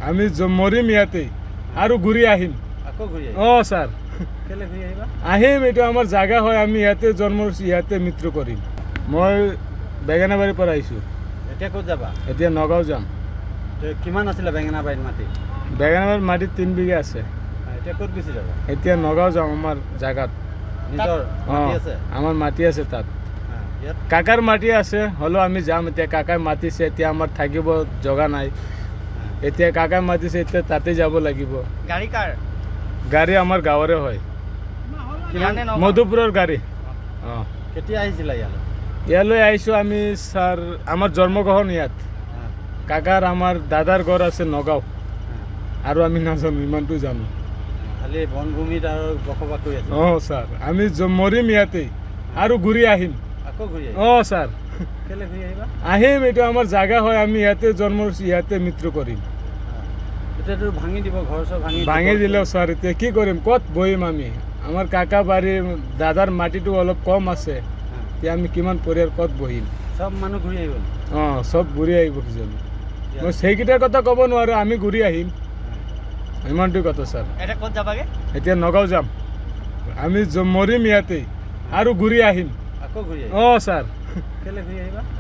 আমি মৰিম ইয়াতে আৰু ঘূৰি আহিম স্যাৰ আহিম এইটো আমাৰ জাগা হয় আমি ইয়াতে জন্ম ইয়াতে মৃত্যু কৰিম মই বেঙেনাবাৰীৰ পৰা আহিছোঁ এতিয়া ক'ত যাবা এতিয়া নগাঁও যাম কিমান আছিলে বেঙেনাবাৰীত মাটি বেঙেনাবাৰীত মাটি 3 বিঘা আছে এতিয়া ক'ত গুচি যাবা এতিয়া নগাঁও যাম আমাৰ জাগাত নিজৰ মাটি আছে আমাৰ মাটি আছে তাত কাকাৰ মাটি আছে হলেও আমি যাম এতিয়া কাকাৰ মাতিছে এতিয়া আমাৰ থাকিব জগা নাই এতিয়া কাকাৰ মাতিছে এতিয়া তাতে যাব লাগিব গাড়ী কাৰ গাড়ী আমাৰ গাঁৱৰে হয় মধুপুৰৰ গাড়ী কেতিয়া আহিছিলা ইয়ালৈ আহিছোঁ আমি স্যাৰ আমাৰ জন্মগ্ৰহণ ইয়াত কাকাৰ আমাৰ দাদাৰ ঘৰ আছে নগাঁও আৰু আমি নাজানো ইমানটো জানো খালি বনভূমিত আৰু বসবাস কৰি আছো স্যাৰ আমি মৰিম ইয়াতে আৰু ঘূৰি আহিম স্যাৰ আহিম এইটো আমাৰ জাগা হয় আমি ইয়াতে জন্ম ইয়াতে মৃত্যু কৰিম এতিয়াতো ভাঙি দিব ঘৰ চব ভাঙি দিলেও স্যাৰ এতিয়া কি কৰিম ক'ত বহিম আমি আমাৰ কাকা বাৰীৰ দাদাৰ মাটিটো অলপ কম আছে এতিয়া আমি কিমান পৰিয়াল ক'ত বহিম সব মানুহ ঘূৰি আহিব সব ঘূৰি আহিব কিজানি মই সেইকেইটাৰ কথা ক'ব নোৱাৰো আমি ঘূৰি আহিম ইমানটো কথা স্যাৰ এতিয়া ক'ত যাবাগে এতিয়া নগাঁও যাম আমি মৰিম ইয়াতে আৰু ঘূৰি আহিম স্যাৰ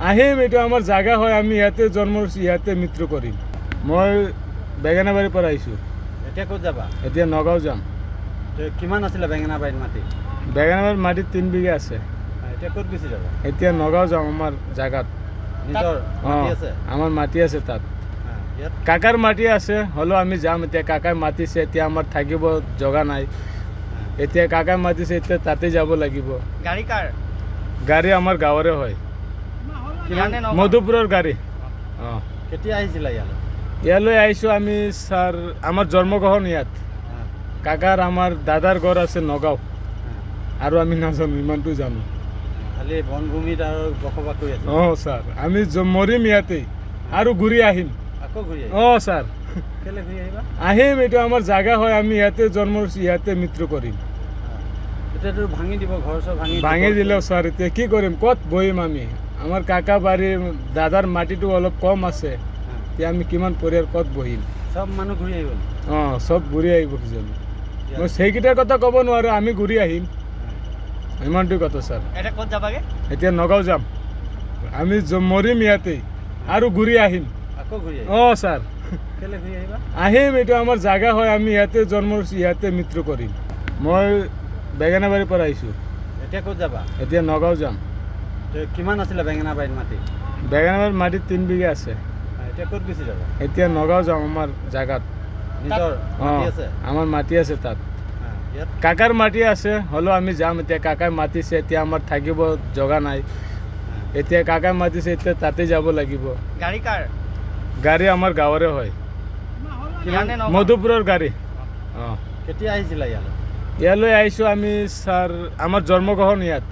আহিম এইটো আমাৰ জাগা হয় আমি ইয়াতে জন্ম ইয়াতে মৃত্যু কৰিম মই বেঙেনাবাৰীৰ পৰা আহিছোঁ এতিয়া ক'ত যাবা এতিয়া নগাঁও যাম কিমান আছিলে বেঙেনাবাৰীত মাটি বেঙেনাবাৰীত মাটি 3 বিঘা আছে এতিয়া ক'ত গুচি যাবা এতিয়া নগাঁও যাম আমাৰ জাগাত নিজৰ মাটি আছে আমাৰ মাটি আছে তাত কাকাৰ মাটি আছে হলেও আমি যাম এতিয়া কাকাৰ মাতিছে এতিয়া আমাৰ থাকিব জগা নাই এতিয়া কাকাৰ মাতিছে এতিয়া তাতে যাব লাগিব গাড়ী কাৰ গাড়ী আমাৰ গাঁৱৰে হয় মধুপুৰৰ গাড়ী কেতিয়া আহিছিলা ইয়ালৈ আহিছোঁ আমি স্যাৰ আমাৰ জন্মগ্ৰহণ ইয়াত কাকাৰ আমাৰ দাদাৰ ঘৰ আছে নগাঁও আৰু আমি নাজানো ইমানটো জানো খালি বনভূমিত আৰু বসবাস কৰি আছো স্যাৰ আমি মৰিম ইয়াতে আৰু ঘূৰি আহিম স্যাৰ আহিম এইটো আমাৰ জাগা হয় আমি ইয়াতে জন্ম ইয়াতে মৃত্যু কৰিম এতিয়াতো ভাঙি দিব ঘৰ চব ভাঙি দিলেও স্যাৰ এতিয়া কি কৰিম ক'ত বহিম আমি আমাৰ কাকা বাৰীৰ দাদাৰ মাটিটো অলপ কম আছে এতিয়া আমি কিমান পৰিয়াল ক'ত বহিম সব মানুহ ঘূৰি আহিব সব ঘূৰি আহিব কিজানি মই সেইকেইটাৰ কথা ক'ব নোৱাৰো আমি ঘূৰি আহিম ইমানটো কথা স্যাৰ এতিয়া ক'ত যাবাগে এতিয়া নগাঁও যাম আমি মৰিম ইয়াতে আৰু ঘূৰি আহিম স্যাৰ আহিম এইটো আমাৰ জাগা হয় আমি ইয়াতে জন্ম ইয়াতে মৃত্যু কৰিম মই বেঙেনাবাৰীৰ পৰা আহিছোঁ এতিয়া ক'ত যাবা এতিয়া নগাঁও যাম কিমান আছিলে বেঙেনাবাৰীত মাটি বেঙেনাবাৰীত মাটি 3 বিঘা আছে এতিয়া ক'ত গুচি যাবা এতিয়া নগাঁও যাম আমাৰ জাগাত নিজৰ মাটি আছে আমাৰ মাটি আছে তাত কাকাৰ মাটি আছে হলেও আমি যাম এতিয়া কাকাৰ মাতিছে এতিয়া আমাৰ থাকিব জগা নাই এতিয়া কাকাৰ মাতিছে এতিয়া তাতে যাব লাগিব গাড়ী কাৰ গাড়ী আমাৰ গাঁৱৰে হয় মধুপুৰৰ গাড়ী কেতিয়া আহিছিলা ইয়ালৈ আহিছোঁ আমি স্যাৰ আমাৰ জন্মগ্ৰহণ ইয়াত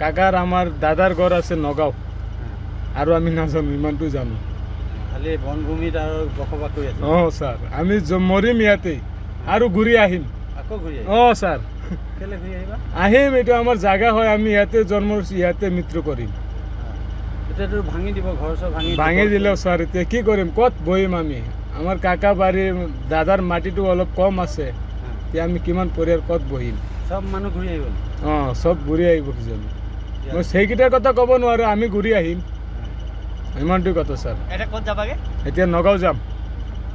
কাকাৰ আমাৰ দাদাৰ ঘৰ আছে নগাঁও আৰু আমি নাজানো ইমানটো জানো খালি বনভূমিত আৰু বসবাস কৰি আছো স্যাৰ আমি মৰিম ইয়াতে আৰু ঘূৰি আহিম স্যাৰ আহিম এইটো আমাৰ জাগা হয় আমি ইয়াতে জন্ম ইয়াতে মৃত্যু কৰিম এতিয়াতো ভাঙি দিব ঘৰ চব ভাঙি দিলেও স্যাৰ এতিয়া কি কৰিম ক'ত বহিম আমি আমাৰ কাকা বাৰীৰ দাদাৰ মাটিটো অলপ কম আছে এতিয়া আমি কিমান পৰিয়াল ক'ত বহিম সব মানুহ ঘূৰি আহিব সব ঘূৰি আহিব কিজানি মই সেইকেইটাৰ কথা ক'ব নোৱাৰো আমি ঘূৰি আহিম ইমানটো কথা স্যাৰ এতিয়া ক'ত যাবাগে এতিয়া নগাঁও যাম